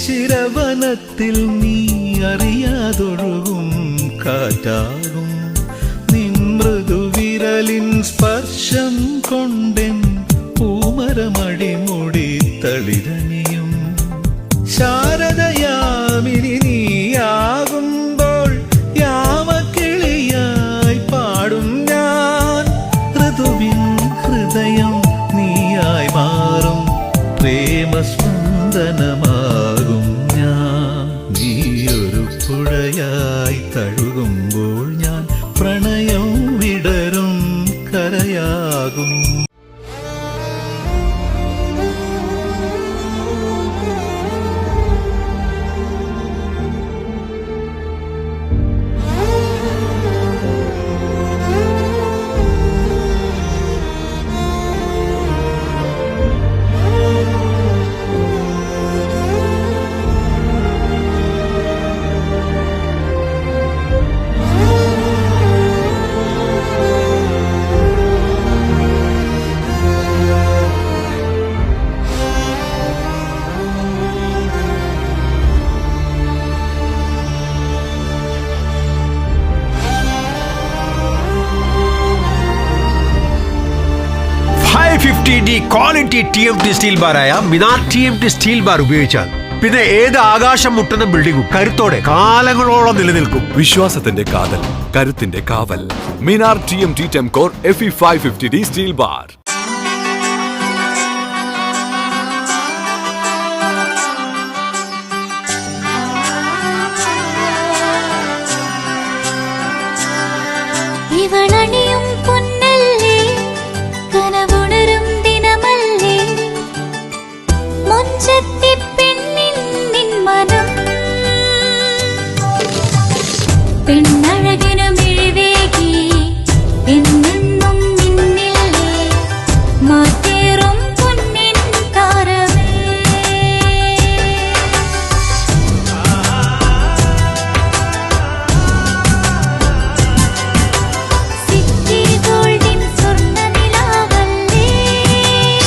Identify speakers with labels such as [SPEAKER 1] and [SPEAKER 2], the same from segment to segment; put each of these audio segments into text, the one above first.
[SPEAKER 1] ശിശിരവനത്തിൽ നീ അറിയാതൊഴുകും കാറ്റാകും. നിൻ മൃദുവിരലിൻ സ്പർശം കൊണ്ടെൻ പൂമരമടിമുടി തളിരണിയും. ശാരദയാമിനി നീയാകുമ്പോൾ യാമക്കിളിയായി പാടും ഞാൻ. ഋതുവിൻ ഹൃദയം നീയായി മാറും പ്രേമസ്പന്ദനമാകും ഞാൻ. നീയൊരു പുഴയായി തഴുകുമ്പോൾ ഞാൻ പ്രണയം വിടരും കരയാകും.
[SPEAKER 2] ക്വാളിറ്റി TMT സ്റ്റീൽ ബാറായ മിനാർ TMT സ്റ്റീൽ ബാർ ഉപയോഗിച്ചാൽ പിന്നെ ഏത് ആകാശം മുട്ടുന്ന ബിൽഡിംഗും കരുത്തോടെ കാലങ്ങളോളം നിലനിൽക്കും.
[SPEAKER 3] വിശ്വാസത്തിന്റെ കാതൽ, കരുത്തിന്റെ കാവൽ. Minar TMT tempcore FE 550D steel bar.
[SPEAKER 4] ഇവളണിയും പൊന്നല്ലേ കനവുണരും ദിനമല്ലേ മുഞ്ചത്തി പെണ്ണിൻ നിൻ മനം പെണ്ണഴകിനു മിഴിവേകി എന്നെന്നും നിന്നില്ലേ മാറ്റേറും പൊന്നിൻ താരമേ.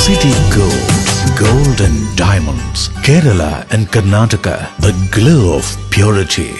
[SPEAKER 5] City Gold, Gold and Diamonds, Kerala and Karnataka, the glow of purity.